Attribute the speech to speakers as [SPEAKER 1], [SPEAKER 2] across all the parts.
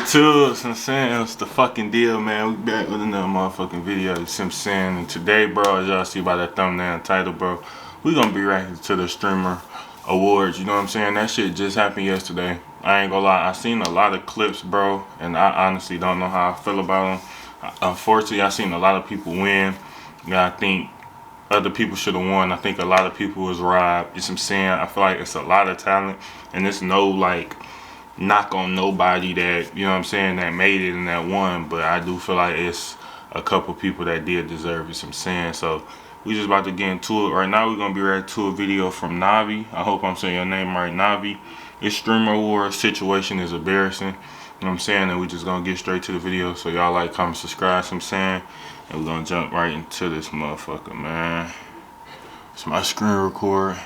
[SPEAKER 1] YouTube, I'm saying it's the fucking deal, man. We back with another motherfucking video. You see what I'm saying? And today, bro, as y'all see by that thumbnail and title, bro, we gonna be reacting to the streamer awards. You know what I'm saying? That shit just happened yesterday. I ain't gonna lie, I seen a lot of clips, bro, and I honestly don't know how I feel about them. Unfortunately, I seen a lot of people win. Yeah, I think other people should have won. I think a lot of people was robbed. You see what I'm saying? I feel like it's a lot of talent, and it's no like knock on nobody that, you know what I'm saying, that made it and that won, but I do feel like it's a couple people that did deserve it, I'm saying. So we just about to get into it. Right now we're gonna be ready to a video from Navi. I hope I'm saying your name right, Navi. This streamer war situation is embarrassing, you know what I'm saying, and we just gonna get straight to the video. So y'all like, comment, subscribe, I'm saying, and we're gonna jump right into this motherfucker, man. It's my screen record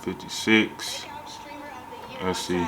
[SPEAKER 1] 56. Let's see.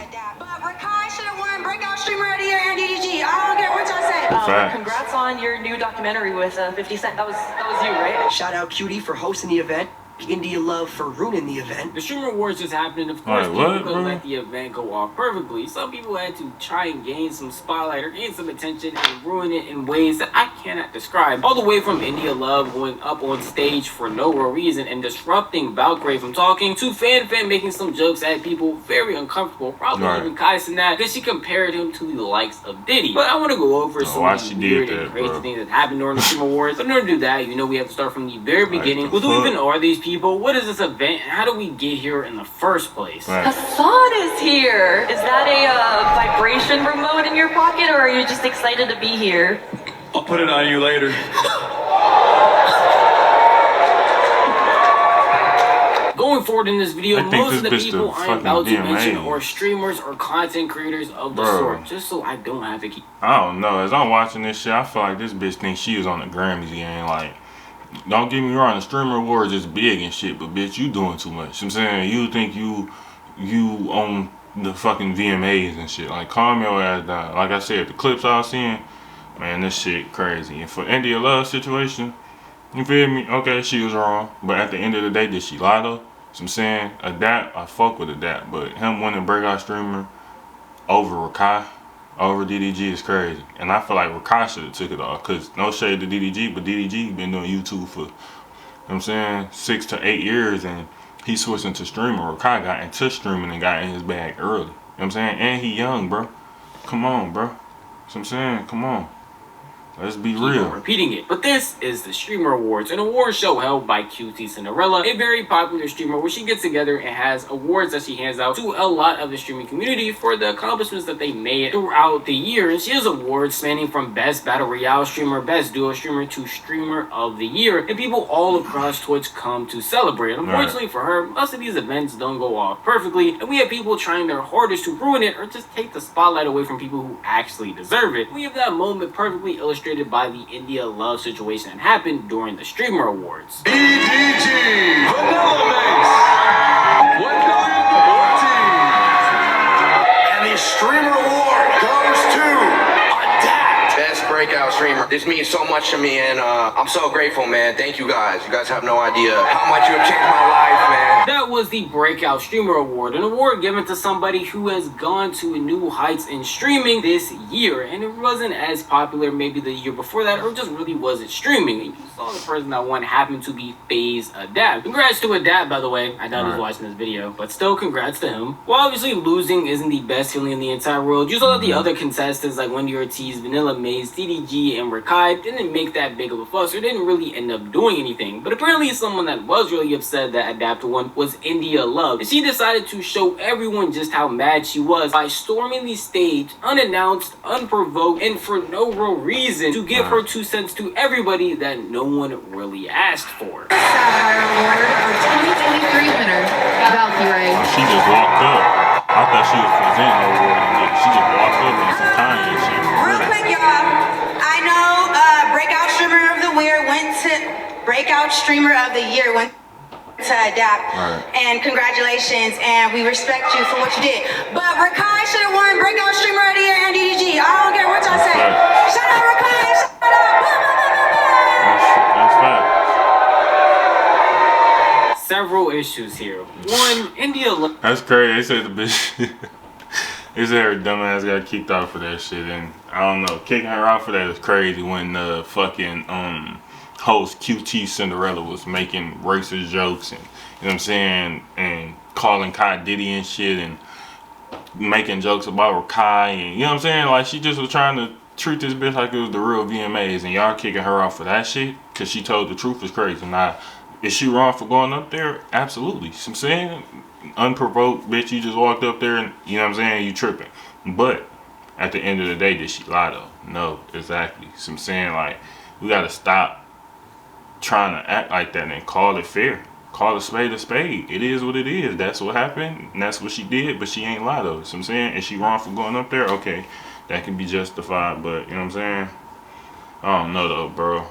[SPEAKER 1] Breakout streamer of the year and DDG. I don't care what y'all say.
[SPEAKER 2] Congrats on your new documentary with 50 Cent. That was you, right?
[SPEAKER 3] Shout out Cutie for hosting the event. India Love for ruining the event.
[SPEAKER 4] The streamer awards just happened. Of course, people couldn't let the event go off perfectly. Some people had to try and gain some spotlight or gain some attention and ruin it in ways that I cannot describe. All the way from India Love going up on stage for no real reason and disrupting Valkyrie from talking, to Fan making some jokes at people very uncomfortable, probably even Kaisen that, because she compared him to the likes of Diddy. But I want to go over some weird and crazy things that happened during the streamer awards. But in order to do that, you know we have to start from the very beginning. Who even are these people? What is this event? How do we get here in the first place?
[SPEAKER 2] Hassan is here. Is that a vibration remote in your pocket, or are you just excited to be here?
[SPEAKER 5] I'll put it on you later.
[SPEAKER 4] Going forward in this video, most of the people I'm about to mention are streamers or content creators of the sort, just so I don't have to keep...
[SPEAKER 1] I don't know. As I'm watching this shit, I feel like this bitch thinks she was on the Grammys game. Like, don't get me wrong, the streamer awards is big and shit, but bitch, you doing too much. You know what I'm saying? You think you own the fucking VMAs and shit. Like, calm your ass down. Like I said, the clips I was seeing, man, this shit crazy. And for India Love situation, you feel me? Okay, she was wrong, but at the end of the day, did she lie though? So I'm saying, Adapt, I fuck with Adapt, but him winning breakout streamer over Rakai, over DDG is crazy. And I feel like Rakai should have took it off, because no shade to DDG, but DDG been doing YouTube for, you know what I'm saying, 6 to 8 years, and he switched into streaming. Rakai got into streaming and got in his bag early, you know what I'm saying, and he young, bro. Come on, bro. So I'm saying, come on. Let's be real.
[SPEAKER 4] Repeating it. But this is the Streamer Awards, an award show held by QT Cinderella, a very popular streamer where she gets together and has awards that she hands out to a lot of the streaming community for the accomplishments that they made throughout the year. And she has awards spanning from Best Battle Royale Streamer, Best Duo Streamer, to Streamer of the Year. And people all across Twitch come to celebrate. Unfortunately for her, most of these events don't go off perfectly, and we have people trying their hardest to ruin it or just take the spotlight away from people who actually deserve it. We have that moment perfectly illustrated by the India Love situation that happened during the Streamer Awards.
[SPEAKER 5] DDG Vanilla Mace 1,014.
[SPEAKER 6] And the Streamer Award goes to Adapt. Best breakout streamer. This means so much to me, and I'm so grateful, man. Thank you guys. You guys have no idea how much you have changed my life, man.
[SPEAKER 4] That was the Breakout Streamer Award, an award given to somebody who has gone to new heights in streaming this year, and it wasn't as popular maybe the year before that, or just really wasn't streaming. And you saw the person that won happened to be FaZe Adapt. Congrats to Adapt, by the way. I doubt he's watching this video, but still, congrats to him. While obviously losing isn't the best feeling in the entire world, you saw that the other contestants like Wendy Ortiz, Vanilla Maze, DDG, and Rakai didn't make that big of a fuss, or didn't really end up doing anything. But apparently someone that was really upset that Adapt won was India Love, and she decided to show everyone just how mad she was by storming the stage unannounced, unprovoked, and for no real reason to give her 2 cents to everybody that no one really asked for.
[SPEAKER 7] Our award, our 2023 winner, Valkyrie.
[SPEAKER 1] She just walked up. I thought she was presenting the award, and she just walked up and some Kanye shit.
[SPEAKER 8] Real quick, y'all. I know Breakout Streamer of the Year went to Adapt, and congratulations, and we respect you for what you did. But Rakai should have won Breakout Streamer of the Year and DDG. I don't care what y'all say. Shut up, Rakai! Shut up!
[SPEAKER 1] That's fact.
[SPEAKER 4] Several issues here. One, India.
[SPEAKER 1] That's crazy. They said the bitch. Is her dumbass got kicked out for that shit, and I don't know, kicking her out for that is crazy when the fucking host QT Cinderella was making racist jokes and, you know what I'm saying, and calling Kai Diddy and shit and making jokes about Kai, and you know what I'm saying, like she just was trying to treat this bitch like it was the real VMAs, and y'all kicking her off for that shit because she told the truth is crazy. Now, is she wrong for going up there? Absolutely. You know what I'm saying? Unprovoked, bitch, you just walked up there and, you know what I'm saying, you tripping. But at the end of the day, did she lie though? No, exactly. So I'm saying, like, we gotta stop trying to act like that and call it fair. Call a spade a spade. It is what it is. That's what happened, and that's what she did, but she ain't lie though. So I'm saying, is she wrong for going up there? Okay, that can be justified, but you know what I'm saying? I don't know though, bro.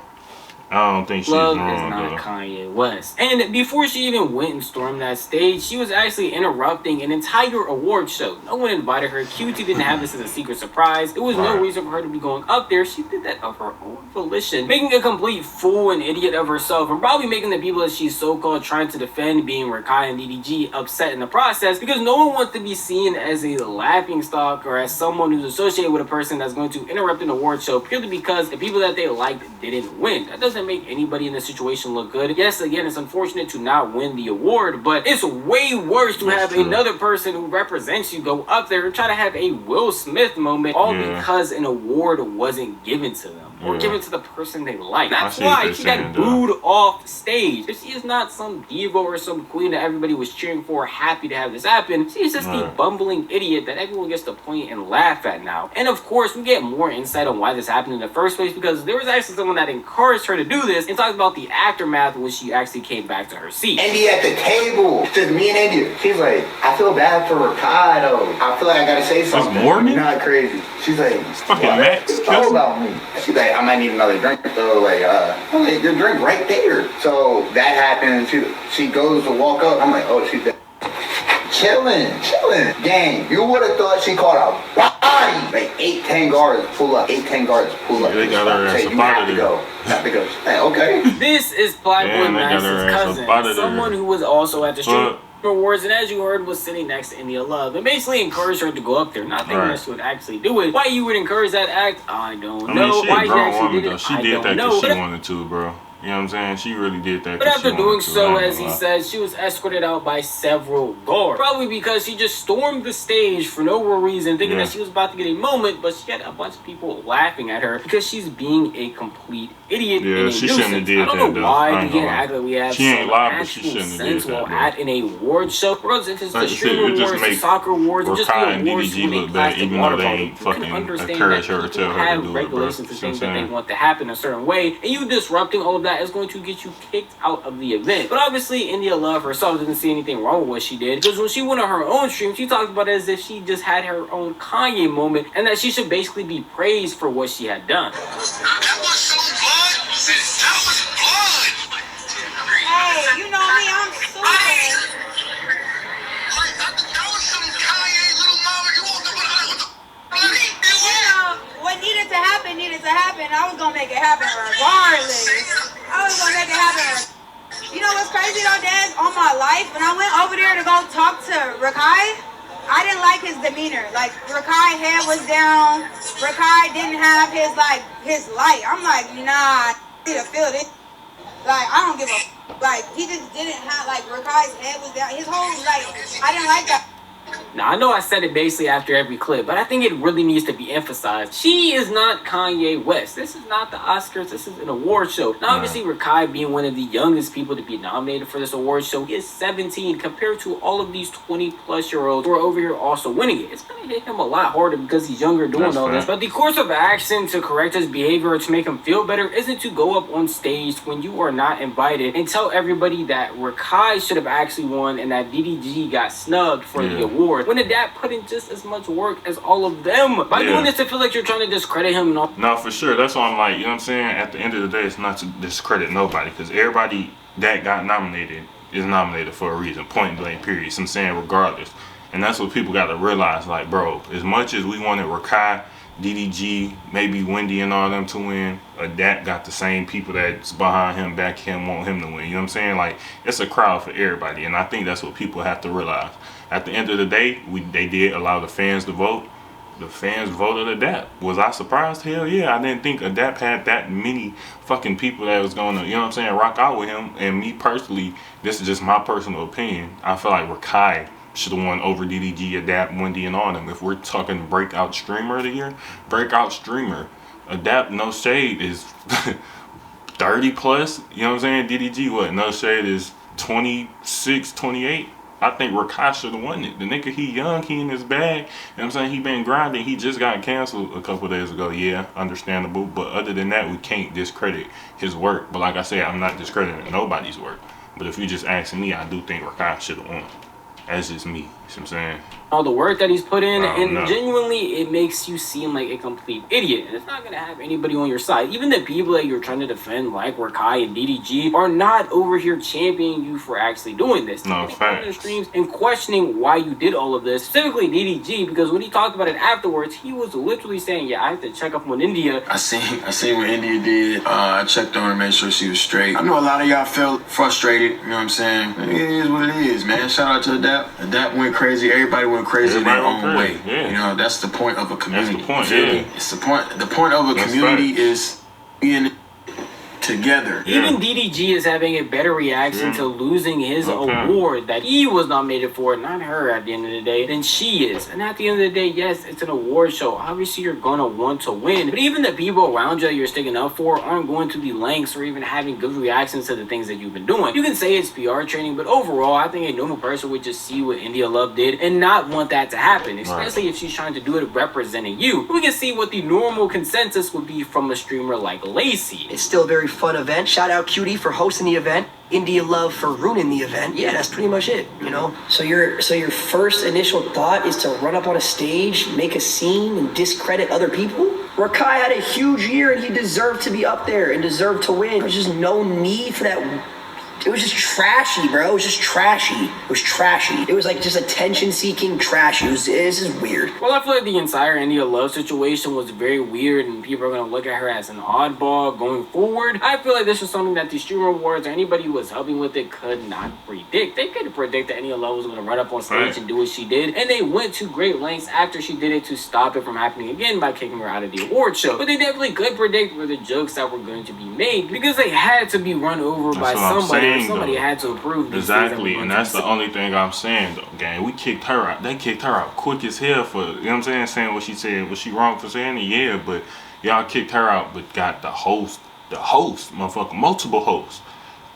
[SPEAKER 1] I don't think she's
[SPEAKER 4] Love
[SPEAKER 1] wrong,
[SPEAKER 4] is not
[SPEAKER 1] though.
[SPEAKER 4] Kanye West. And before she even went and stormed that stage, she was actually interrupting an entire award show. No one invited her. QT didn't have this as a secret surprise. There was no reason for her to be going up there. She did that of her own volition, making a complete fool and idiot of herself, and probably making the people that she's so-called trying to defend, being Rakai and DDG, upset in the process, because no one wants to be seen as a laughingstock or as someone who's associated with a person that's going to interrupt an award show purely because the people that they liked didn't win. That doesn't make anybody in this situation look good. Yes, again, it's unfortunate to not win the award, but it's way worse to have another person who represents you go up there and try to have a Will Smith moment, all because an award wasn't given to them or given to the person they like. That's why she got booed off stage. If she is not some diva or some queen that everybody was cheering for, happy to have this happen, she's just the bumbling idiot that everyone gets to point and laugh at now. And of course, we get more insight on why this happened in the first place, because there was actually someone that encouraged her to do this and talked about the aftermath when she actually came back to her seat.
[SPEAKER 9] Indy at the table, just me and India. She's like, I feel bad for Ricardo. I feel like I gotta say something.
[SPEAKER 1] That's Mormon?
[SPEAKER 9] You're not crazy. She's like,
[SPEAKER 1] fucking Max.
[SPEAKER 9] What about me? She's like, I might need another drink. So like, I'm like, your drink right there. So that happened. She goes to walk up. I'm like, oh, she's dead. Chilling. Gang, you would have thought she caught a body. Like 8-10 guards pull up. 8-10 guards pull up.
[SPEAKER 1] They got her ass up out of there.
[SPEAKER 9] Have to go. Hey, okay.
[SPEAKER 4] This is Playboy Max's cousin, someone who was also at the Stream Awards, and as you heard, was sitting next to India Love, and basically encouraged her to go up there. Not thinking that she would actually do it. Why you would encourage that act, I don't know. Why she actually did it,
[SPEAKER 1] she did that because she wanted to, bro. You know what I'm saying? She really did that.
[SPEAKER 4] But after doing so, as he says, she was escorted out by several guards. Probably because she just stormed the stage for no real reason, thinking that she was about to get a moment, but she had a bunch of people laughing at her because she's being a complete idiot.
[SPEAKER 1] Yeah, she shouldn't have did that.
[SPEAKER 4] I don't know why we can't act like we have some actual sense while at an award show. Regardless if it's the Stream Awards, the Soccer Awards, or just the awards when they plastic water bottle, you can understand that people have regulations and things that they want to happen a certain way, and you disrupting all of that is going to get you kicked out of the event. But obviously, India Love herself didn't see anything wrong with what she did, because when she went on her own stream, she talked about it as if she just had her own Kanye moment, and that she should basically be praised for what she had done.
[SPEAKER 10] That was some blood. That was blood.
[SPEAKER 8] Hey, you know me, I'm super.
[SPEAKER 10] That was some Kanye little mama. You walked up with the bloody.
[SPEAKER 8] What needed to happen. I was gonna make it happen regardless. You know what's crazy though, Dad? All my life, when I went over there to go talk to Rakai, I didn't like his demeanor. Like, Rakai head was down. Rakai didn't have his light. I'm like, nah, I need to feel this. Like, I don't give a like, he just didn't have, like, Rakai's head was down. His whole, like, I didn't like that.
[SPEAKER 4] Now, I know I said it basically after every clip, but I think it really needs to be emphasized. She is not Kanye West. This is not the Oscars. This is an award show. Now, obviously, Rakai being one of the youngest people to be nominated for this award show, he is 17 compared to all of these 20-plus-year-olds who are over here also winning it. It's going to hit him a lot harder because he's younger doing all this. But the course of action to correct his behavior or to make him feel better isn't to go up on stage when you are not invited and tell everybody that Rakai should have actually won and that DDG got snubbed for the award, when Adapt put in just as much work as all of them. By doing this, I feel like you're trying to discredit him and all.
[SPEAKER 1] No, for sure. That's why I'm like, you know what I'm saying? At the end of the day, it's not to discredit nobody, because everybody that got nominated is nominated for a reason, point blank, period. So I'm saying regardless. And that's what people got to realize. Like, bro, as much as we wanted Rakai, DDG, maybe Wendy and all them to win, Adapt got the same people that's behind him, back him, want him to win. You know what I'm saying? Like, it's a crowd for everybody. And I think that's what people have to realize. at the end of the day, they did allow the fans to vote. The fans voted Adapt. Was I surprised? Hell yeah. I didn't think Adapt had that many fucking people that was going to, you know what I'm saying, rock out with him. And me personally, this is just my personal opinion. I feel like Rakai should have won over DDG, Adapt, Wendy, and all of them. If we're talking breakout streamer of the year, breakout streamer, Adapt, no shade, is 30 plus. You know what I'm saying? DDG, what? No shade is 26, 28. I think Rakai should have won it. The nigga, he young, he in his bag. You know what I'm saying? He been grinding. He just got canceled a couple days ago. Yeah, understandable. But other than that, we can't discredit his work. But like I said, I'm not discrediting nobody's work. But if you just asking me, I do think Rakai should have won. That's just me. You know what I'm saying?
[SPEAKER 4] All the work that he's put in, and genuinely it makes you seem like a complete idiot, and it's not going to have anybody on your side. Even the people that you're trying to defend, like Rakai and DDG, are not over here championing you for actually doing this.
[SPEAKER 1] No, facts.
[SPEAKER 4] Their streams and questioning why you did all of this, specifically DDG, because when he talked about it afterwards, he was literally saying, yeah, I have to check up on India.
[SPEAKER 11] I seen what India did. I checked on her, made sure she was straight. I know a lot of y'all felt frustrated, you know what I'm saying? It is what it is, man. Shout out to Adapt. Adapt went crazy. Everybody went crazy in their own way.
[SPEAKER 1] Yeah.
[SPEAKER 11] You know, that's the point of a community.
[SPEAKER 1] That's the point, yeah.
[SPEAKER 11] It's the point. The point of a community is being together.
[SPEAKER 4] Even DDG is having a better reaction to losing his award that he was nominated for, not her at the end of the day, than she is. And at the end of the day, yes, it's an award show. Obviously, you're going to want to win. But even the people around you that you're sticking up for aren't going to the lengths or even having good reactions to the things that you've been doing. You can say it's PR training, but overall, I think a normal person would just see what India Love did and not want that to happen, especially if she's trying to do it representing you. We can see what the normal consensus would be from a streamer like Lacey.
[SPEAKER 3] It's still a very fun event. Shout out Cutie for hosting the event. India Love for ruining the event. Yeah, that's pretty much it, you know? So your first initial thought is to run up on a stage, make a scene, and discredit other people? Rakai had a huge year and he deserved to be up there and deserved to win. There's just no need for that. It was just trashy, bro. It was just trashy. It was trashy. It was like just attention-seeking trash. This is weird.
[SPEAKER 4] Well, I feel like the entire India Love situation was very weird, and people are going to look at her as an oddball going forward. I feel like this was something that the Streamer Awards or anybody who was helping with it could not predict. They could predict that India Love was going to run up on stage and do what she did, and they went to great lengths after she did it to stop it from happening again by kicking her out of the award show. But they definitely could predict where the jokes that were going to be made because they had to be run over by somebody. Somebody had to approve these
[SPEAKER 1] exactly, and that's the only thing I'm saying though, gang. We kicked her out. They kicked her out quick as hell for, you know what I'm saying what she said. Was she wrong for saying it? Yeah, but y'all kicked her out, but got the host, motherfucker, multiple hosts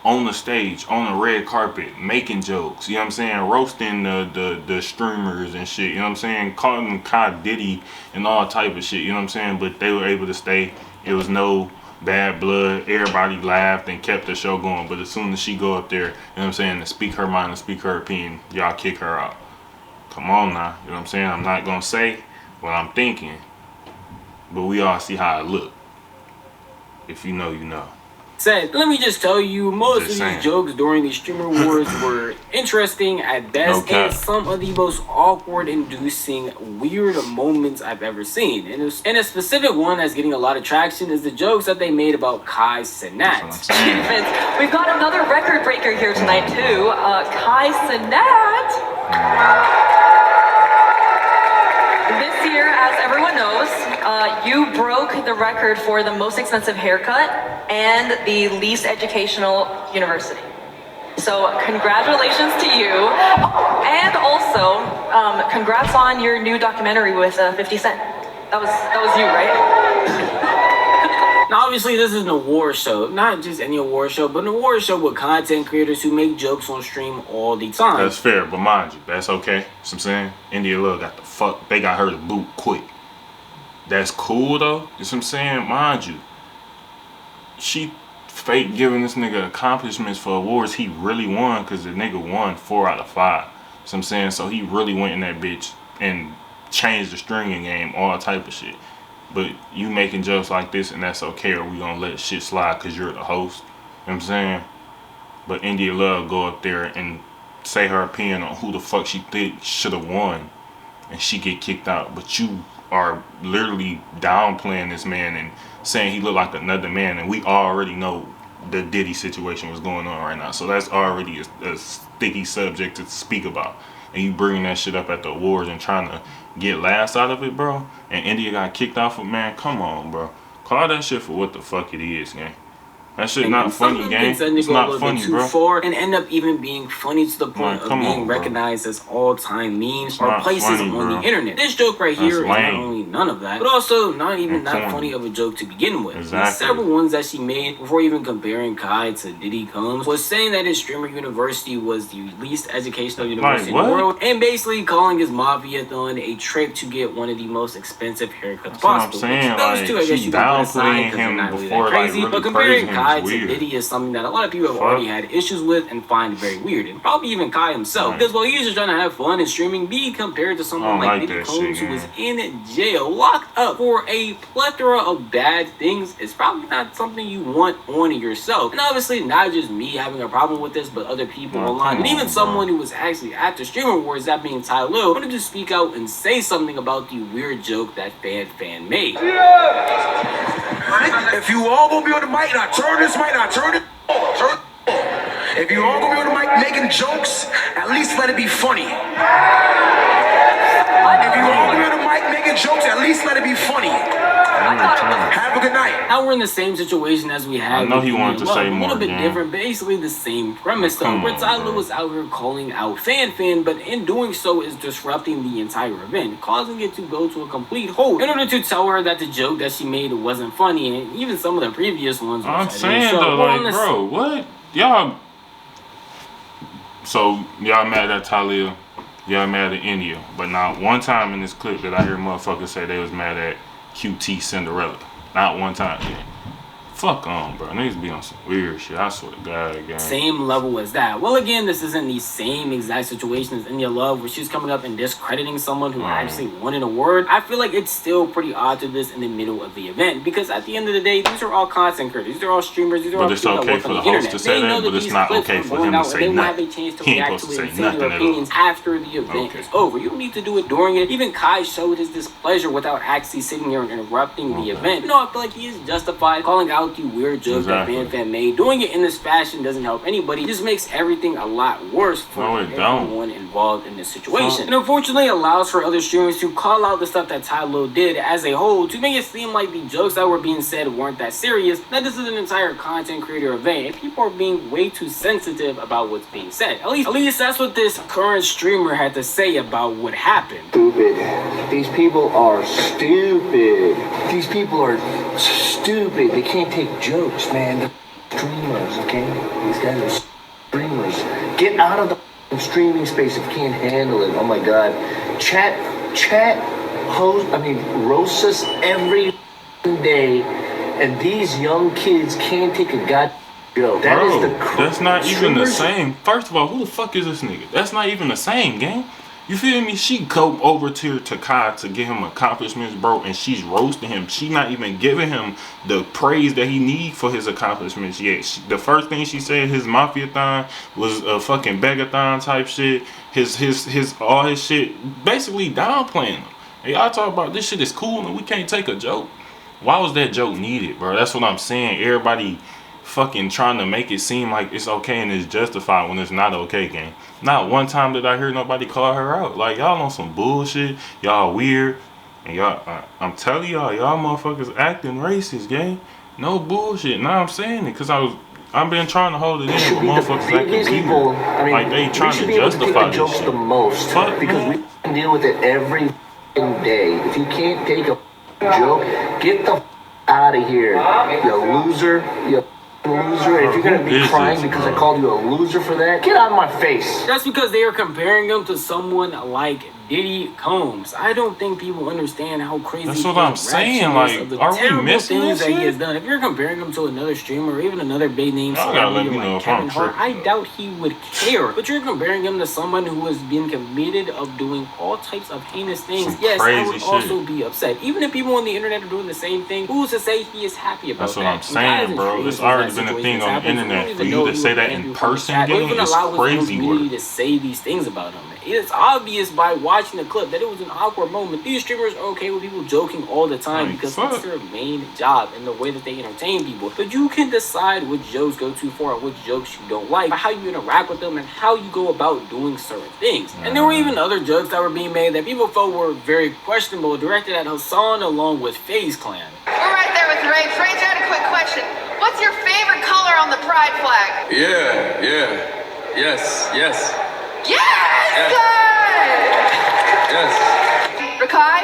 [SPEAKER 1] on the stage, on the red carpet, making jokes, you know what I'm saying, roasting the streamers and shit, you know what I'm saying, calling them Kai Diddy and all type of shit, you know what I'm saying, but they were able to stay. It was no bad blood. Everybody laughed and kept the show going. But as soon as she go up there, you know what I'm saying, to speak her mind and speak her opinion, y'all kick her out. Come on now, you know what I'm saying? I'm not gonna say what I'm thinking, but we all see how it look. If you know, you know.
[SPEAKER 4] Said, let me just tell you, most of these jokes during the Streamer Wars were interesting at best, and some of the most awkward inducing weird moments I've ever seen. And a specific one that's getting a lot of traction is the jokes that they made about Kai Cenat.
[SPEAKER 2] We've got another record breaker here tonight too, Kai Cenat. This year, as everyone knows, you broke the record for the most expensive haircut and the least educational university. So congratulations to you. Oh, and also, congrats on your new documentary with 50 Cent. That was you, right?
[SPEAKER 4] Now, obviously, this is an award show. Not just any award show, but an award show with content creators who make jokes on stream all the time.
[SPEAKER 1] That's fair, but mind you, that's okay. You know what I'm saying? India Love got the fuck, they got her to boot quick. That's cool though. You know what I'm saying? Mind you, she fake giving this nigga accomplishments for awards he really won because the nigga won 4 out of 5. You know what I'm saying? So he really went in that bitch and changed the stringing game, all type of shit. But you making jokes like this and that's okay, or we gonna let shit slide because you're the host. You know what I'm saying? But India Love go up there and say her opinion on who the fuck she think should have won, and she get kicked out. But you are literally downplaying this man and saying he looked like another man, and we already know the Diddy situation was going on right now. So that's already a sticky subject to speak about. You know and you bringing that shit up at the awards and trying to get laughs out of it, bro, and India got kicked off of, man, come on, bro. Call that shit for what the fuck it is, gang. That shit not funny, gang. It's not funny, bro.
[SPEAKER 4] Far and end up even being funny to the point of being recognized as all-time memes or places on the internet. This joke right here is not only none of that, but also not even that funny of a joke to begin with.
[SPEAKER 1] Exactly.
[SPEAKER 4] Several ones that she made before even comparing Kai to Diddy Combs was saying that his streamer university was the least educational university in the world, and basically calling his mafia-thon a trick to get one of the most expensive haircuts possible. Those two, I guess you got to assign because they're not really that crazy, but comparing Kai to Diddy is something that a lot of people have already had issues with and find very weird, and probably even Kai himself, because while he's just trying to have fun and streaming, being compared to someone like Diddy Combs who was in jail, locked up for a plethora of bad things, is probably not something you want on yourself. And obviously not just me having a problem with this, but other people online, and even someone who was actually at the Streamer Awards, that being Ty Lil, wanted to speak out and say something about the weird joke that fan made.
[SPEAKER 6] If you all gonna be on the mic and I turn this mic and I turn it off, if you all gonna be on the mic making jokes, at least let it be funny. If you all gonna be on the mic making jokes, at least let it be funny. Have a good night.
[SPEAKER 4] Now we're in the same situation as we had.
[SPEAKER 1] I know he wanted to say more.
[SPEAKER 4] A little bit different, basically the same premise though. Where Tyler was out here calling out fan, but in doing so is disrupting the entire event, causing it to go to a complete halt in order to tell her that the joke that she made wasn't funny, and even some of the previous ones.
[SPEAKER 1] I'm saying though, like, bro, what y'all? So y'all mad at Talia, y'all mad at India, but not one time in this clip that I hear motherfuckers say they was mad at QT Cinderella. Not one time. Yeah. Fuck on, bro. Niggas be on some weird shit. I swear to God, again.
[SPEAKER 4] Same level as that. Well, again, this isn't the same exact situation as India Love, where she's coming up and discrediting someone who actually won an award. I feel like it's still pretty odd to this in the middle of the event, because at the end of the day, these are all content creators. These are all streamers. These are all people that work on the internet.
[SPEAKER 1] To say that, but it's not okay for him to say nothing.
[SPEAKER 4] They have a chance to react to it and say their opinions after the event is over. You don't need to do it during it. Even Kai showed his displeasure without actually sitting here and interrupting the event. You know, I feel like he is justified calling out the weird jokes that fan made. Doing it in this fashion doesn't help anybody. It just makes everything a lot worse for everyone involved in this situation. And unfortunately allows for other streamers to call out the stuff that Ty Lil did as a whole to make it seem like the jokes that were being said weren't that serious, that this is an entire content creator event, and people are being way too sensitive about what's being said. At least that's what this current streamer had to say about what happened.
[SPEAKER 12] Stupid. These people are stupid. These people are stupid. They can't take jokes, man. They're streamers, okay? These guys are streamers. Get out of the streaming space if you can't handle it. Oh my God. Chat, roast us every day, and these young kids can't take a goddamn joke. That is the
[SPEAKER 1] that's not even the same. First of all, who the fuck is this nigga? That's not even the same, gang. You feel me? She go over to Kai to give him accomplishments, bro, and she's roasting him. She not even giving him the praise that he need for his accomplishments yet. The first thing she said, his mafia-thon was a fucking begathon type shit. All his shit, basically downplaying him. And y'all talk about this shit is cool and we can't take a joke. Why was that joke needed, bro? That's what I'm saying. Everybody fucking trying to make it seem like it's okay and it's justified when it's not okay, gang. Not one time did I hear nobody call her out. Like, y'all on some bullshit. Y'all weird. And y'all, I'm telling y'all motherfuckers acting racist, gang. No bullshit. Now I'm saying it because I've been trying to hold it in, but motherfuckers acting
[SPEAKER 12] people,
[SPEAKER 1] weird. Like they trying to justify this shit.
[SPEAKER 12] The most because we deal with it every day. If you can't take a joke, get the out of here, you loser. You loser. If you're gonna be crying because I called you a loser for that, get out of my face.
[SPEAKER 4] That's because they are comparing him to someone like Diddy Combs. I don't think people understand how crazy.
[SPEAKER 1] That's what I'm saying. Like, are we missing
[SPEAKER 4] things
[SPEAKER 1] this
[SPEAKER 4] that
[SPEAKER 1] shit?
[SPEAKER 4] he has done? If you're comparing him to another streamer or even another big name celebrity like Kevin Hart, I doubt he would care. But you're comparing him to someone who has been convicted of doing all types of heinous things. Yes, I would also be upset. Even if people on the internet are doing the same thing, who's to say he is happy about that?
[SPEAKER 1] That's what I'm saying, bro. It's already been a thing on the internet. For you to say that in person, it's crazy work.
[SPEAKER 4] To say these things about him. it's obvious by watching the clip that it was an awkward moment. These streamers are okay with people joking all the time because it's their main job and the way that they entertain people. But you can decide which jokes go too far and which jokes you don't like by how you interact with them and how you go about doing certain things. And there were even other jokes that were being made that people felt were very questionable, directed at Hassan along with FaZe Clan.
[SPEAKER 7] We're right there with Rage. Rage, I had a quick question. What's your favorite color on the pride flag?
[SPEAKER 5] Yes.
[SPEAKER 7] Yes! Good!
[SPEAKER 5] Yes.
[SPEAKER 7] Rakai,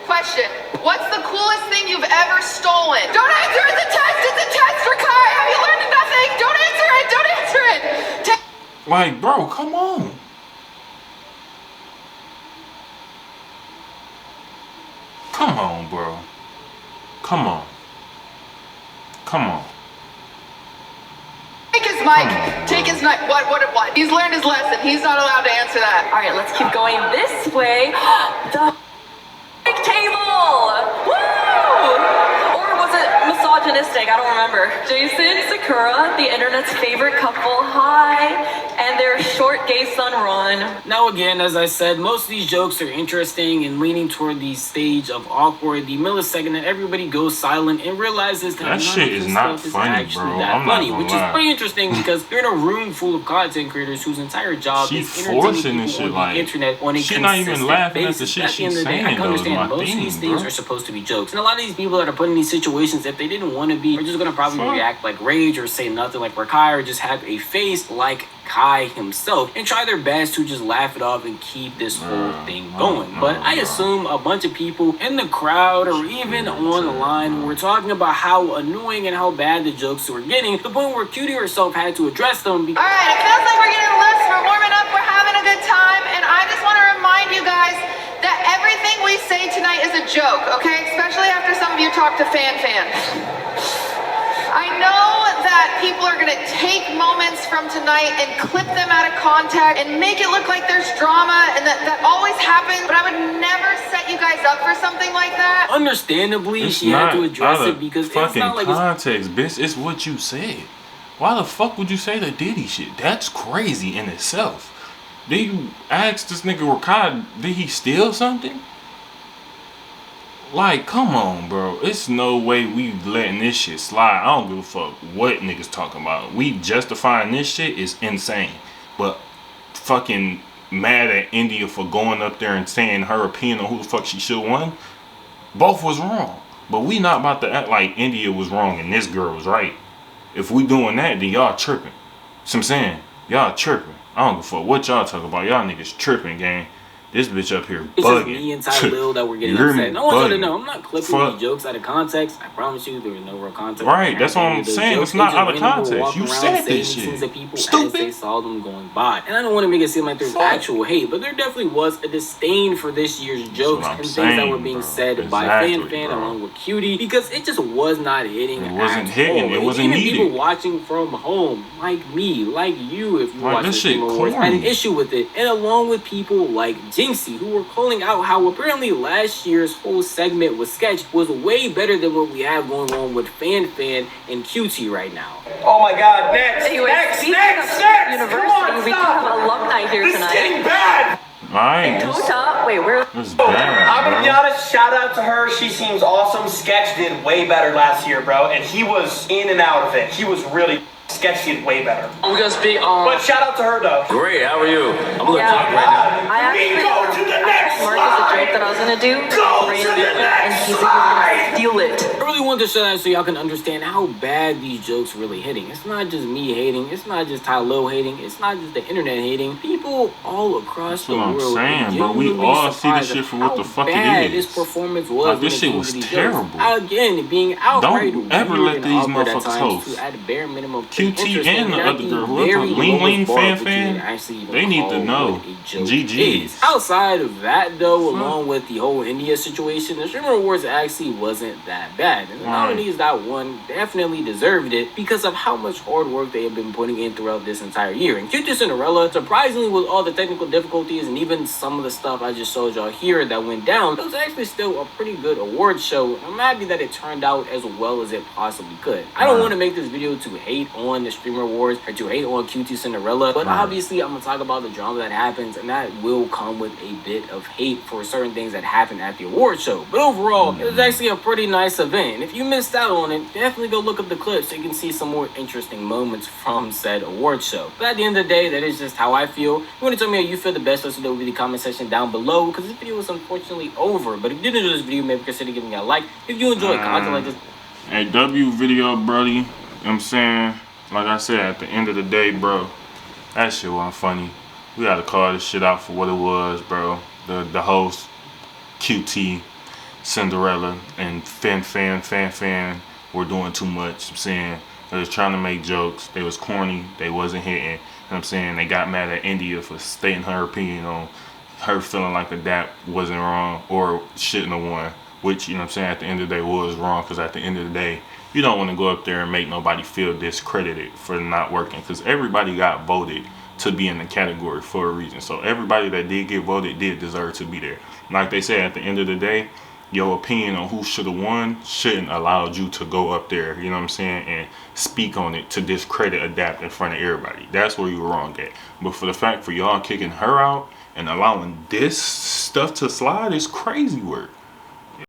[SPEAKER 7] question. What's the coolest thing you've ever stolen? Don't answer, it's a test! It's a test, Rakai! Have you learned nothing? Don't answer it! Don't answer it!
[SPEAKER 1] Like, bro, come on. Come on, bro. Come on. Come on.
[SPEAKER 7] Take his mic. Take his mic. What? He's learned his lesson. He's not allowed to answer that.
[SPEAKER 2] All right, let's keep going this way. The table. Woo! Or was it misogynistic? I don't remember. Jason, Sakura, the internet's favorite couple. Hi. And their short gay son, Ron.
[SPEAKER 4] Now again, as I said, most of these jokes are interesting and leaning toward the stage of awkward, the millisecond that everybody goes silent and realizes that
[SPEAKER 1] shit is not funny, bro. I'm not gonna
[SPEAKER 4] which
[SPEAKER 1] lie.
[SPEAKER 4] is pretty interesting because you're in a room full of content creators whose entire job is entertaining
[SPEAKER 1] forcing
[SPEAKER 4] people
[SPEAKER 1] this shit,
[SPEAKER 4] on the
[SPEAKER 1] like,
[SPEAKER 4] internet on a
[SPEAKER 1] she not even
[SPEAKER 4] consistent
[SPEAKER 1] laughing at the
[SPEAKER 4] basis.
[SPEAKER 1] shit
[SPEAKER 4] At the end
[SPEAKER 1] she's
[SPEAKER 4] of the day, I
[SPEAKER 1] saying,
[SPEAKER 4] can
[SPEAKER 1] though, is
[SPEAKER 4] understand
[SPEAKER 1] my
[SPEAKER 4] most of
[SPEAKER 1] thing,
[SPEAKER 4] these things
[SPEAKER 1] bro.
[SPEAKER 4] are supposed to be jokes, and a lot of these people that are put in these situations, if they didn't want to be, are just gonna probably react like Rage or say nothing like Rakai or just have a face like Kai himself and try their best to just laugh it off and keep this whole thing going. But I assume a bunch of people in the crowd or even on the line were talking about how annoying and how bad the jokes were getting, to the point where Cutie herself had to address them.
[SPEAKER 7] All right, it feels like we're getting loose. We're warming up. We're having a good time. And I just want to remind you guys that everything we say tonight is a joke, okay? Especially after some of you talk to fans. I know that people are going to take moments from tonight and clip them out of context and make it look like there's drama and that always happens, but I would never set you guys up for something like that.
[SPEAKER 4] Understandably,
[SPEAKER 1] It's
[SPEAKER 4] she had to
[SPEAKER 1] not
[SPEAKER 4] address
[SPEAKER 1] out
[SPEAKER 4] it
[SPEAKER 1] of
[SPEAKER 4] because it's
[SPEAKER 1] fucking
[SPEAKER 4] not like
[SPEAKER 1] context, bitch. It's what you said. Why the fuck would you say the Diddy shit? That's crazy in itself. Did you ask this nigga Rakai, did he steal something? Like, come on, bro. It's no way we letting this shit slide. I don't give a fuck what niggas talking about. We justifying this shit is insane. But fucking mad at India for going up there and saying her opinion on who the fuck she should won. Both was wrong. But we not about to act like India was wrong and this girl was right. If we doing that, then y'all tripping. So I'm saying, y'all tripping. I don't give a fuck what y'all talking about. Y'all niggas tripping, gang. This bitch up here bugging.
[SPEAKER 4] It's just me and Ty Lil that were getting
[SPEAKER 1] You hear
[SPEAKER 4] upset.
[SPEAKER 1] me?
[SPEAKER 4] No one's gonna
[SPEAKER 1] Bugging.
[SPEAKER 4] know. I'm not clipping these jokes out of context. I promise you, there was no real context.
[SPEAKER 1] Right, that's what I'm saying. It's not out of context. You said this shit.
[SPEAKER 4] Things that people
[SPEAKER 1] Stupid.
[SPEAKER 4] as they saw them going by. And I don't want to make it seem like there's actual hate, but there definitely was a disdain for this year's jokes
[SPEAKER 1] what I'm
[SPEAKER 4] and things that
[SPEAKER 1] saying,
[SPEAKER 4] were being
[SPEAKER 1] bro.
[SPEAKER 4] said by
[SPEAKER 1] Exactly,
[SPEAKER 4] Fan
[SPEAKER 1] bro.
[SPEAKER 4] along with Cutie, because it just was not hitting.
[SPEAKER 1] It wasn't
[SPEAKER 4] at
[SPEAKER 1] hitting.
[SPEAKER 4] all.
[SPEAKER 1] It wasn't
[SPEAKER 4] Even
[SPEAKER 1] needed.
[SPEAKER 4] people watching from home, like me, like you, if you
[SPEAKER 1] Like,
[SPEAKER 4] watch
[SPEAKER 1] this
[SPEAKER 4] the
[SPEAKER 1] shit
[SPEAKER 4] Game Awards, had an
[SPEAKER 1] corny.
[SPEAKER 4] issue with it. And along with people like Jinxie, who were calling out how apparently last year's whole segment with Sketch was way better than what we have going on with Fan and QT right now.
[SPEAKER 12] Oh my God! Next,
[SPEAKER 2] Anyway,
[SPEAKER 12] next,
[SPEAKER 2] speaking
[SPEAKER 12] next,
[SPEAKER 2] of
[SPEAKER 12] next!
[SPEAKER 2] university,
[SPEAKER 12] Come on,
[SPEAKER 2] we do
[SPEAKER 12] stop.
[SPEAKER 2] have alumni here
[SPEAKER 12] This
[SPEAKER 2] tonight.
[SPEAKER 12] is getting bad.
[SPEAKER 1] Alright,
[SPEAKER 2] Tota, wait, where?
[SPEAKER 1] it's bad,
[SPEAKER 12] I'm gonna be
[SPEAKER 1] bro.
[SPEAKER 12] honest, shout out to her. She seems awesome. Sketch did way better last year, bro, and he was in and out of it. He was really. Sketch did way better.
[SPEAKER 4] We're gonna speak
[SPEAKER 12] But shout out to her though.
[SPEAKER 5] Great, how are you? I'm gonna
[SPEAKER 2] Yeah.
[SPEAKER 5] talk right now.
[SPEAKER 2] I actually
[SPEAKER 12] Go to the next
[SPEAKER 2] Marcus a joke that I was gonna do.
[SPEAKER 12] Go
[SPEAKER 2] Ran
[SPEAKER 12] to
[SPEAKER 2] it,
[SPEAKER 12] the next
[SPEAKER 2] and he's gonna steal it.
[SPEAKER 4] I really wanted to show that so y'all can understand how bad these jokes really hitting. It's not just me hating. It's not just Ty Lo hating. It's not just the internet hating. People all across the
[SPEAKER 1] That's what I'm
[SPEAKER 4] world.
[SPEAKER 1] saying,
[SPEAKER 4] are
[SPEAKER 1] bro. We
[SPEAKER 4] genuinely
[SPEAKER 1] all see this
[SPEAKER 4] surprised
[SPEAKER 1] shit
[SPEAKER 4] at
[SPEAKER 1] for what the
[SPEAKER 4] how
[SPEAKER 1] fuck it
[SPEAKER 4] bad
[SPEAKER 1] is.
[SPEAKER 4] This performance was.
[SPEAKER 1] Like, this
[SPEAKER 4] when it
[SPEAKER 1] shit
[SPEAKER 4] came
[SPEAKER 1] was
[SPEAKER 4] to these
[SPEAKER 1] terrible.
[SPEAKER 4] jokes. Again, being outright
[SPEAKER 1] Don't ever
[SPEAKER 4] weird
[SPEAKER 1] let
[SPEAKER 4] and
[SPEAKER 1] these
[SPEAKER 4] awkward at
[SPEAKER 1] motherfuckers
[SPEAKER 4] times
[SPEAKER 1] host.
[SPEAKER 4] to, at a bare minimum,
[SPEAKER 1] QT
[SPEAKER 4] interesting
[SPEAKER 1] and the
[SPEAKER 4] at
[SPEAKER 1] other girl, whoever,
[SPEAKER 4] very
[SPEAKER 1] Lean
[SPEAKER 4] lowest bar
[SPEAKER 1] Fan
[SPEAKER 4] for
[SPEAKER 1] Fan,
[SPEAKER 4] you to actually even
[SPEAKER 1] they need to
[SPEAKER 4] call
[SPEAKER 1] know.
[SPEAKER 4] what a joke
[SPEAKER 1] GGs.
[SPEAKER 4] is. Outside of that, though, along with the whole India situation, the Streamer Awards actually wasn't that bad. The nominees that won definitely deserved it because of how much hard work they have been putting in throughout this entire year. And Cutie Cinderella, surprisingly, with all the technical difficulties and even some of the stuff I just showed y'all here that went down, it was actually still a pretty good award show. I'm happy that it turned out as well as it possibly could. I don't want to make this video to hate on the Streamer Awards or to hate on Cutie Cinderella, but obviously I'm gonna talk about the drama that happens, and that will come with a bit of hate for certain things that happen at the award show. But overall, it was actually a pretty nice event, and if you missed out on it, definitely go look up the clips so you can see some more interesting moments from said award show. But at the end of the day, that is just how I feel. If you want to tell me how you feel the best, let us know in the comment section down below, because this video is unfortunately over. But if you did enjoy this video, maybe consider giving it a like. If you enjoy content like this,
[SPEAKER 1] a W video, brody. You know what I'm saying? Like I said, at the end of the day, bro, that shit wasn't funny. We gotta call this shit out for what it was, bro. The host, QT, Cinderella, and Fan were doing too much. I'm saying they was trying to make jokes. They was corny. They wasn't hitting. You know what I'm saying? They got mad at India for stating her opinion on her feeling like the DAP wasn't wrong or shouldn't have won. Which, you know what I'm saying, at the end of the day was wrong, because at the end of the day, you don't want to go up there and make nobody feel discredited for not working, because everybody got voted to be in the category for a reason. So everybody that did get voted did deserve to be there. Like they said, at the end of the day, your opinion on who should have won shouldn't allow you to go up there, you know what I'm saying, and speak on it to discredit Adapt in front of everybody. That's where you were wrong at. But for the fact for y'all kicking her out and allowing this stuff to slide is crazy work.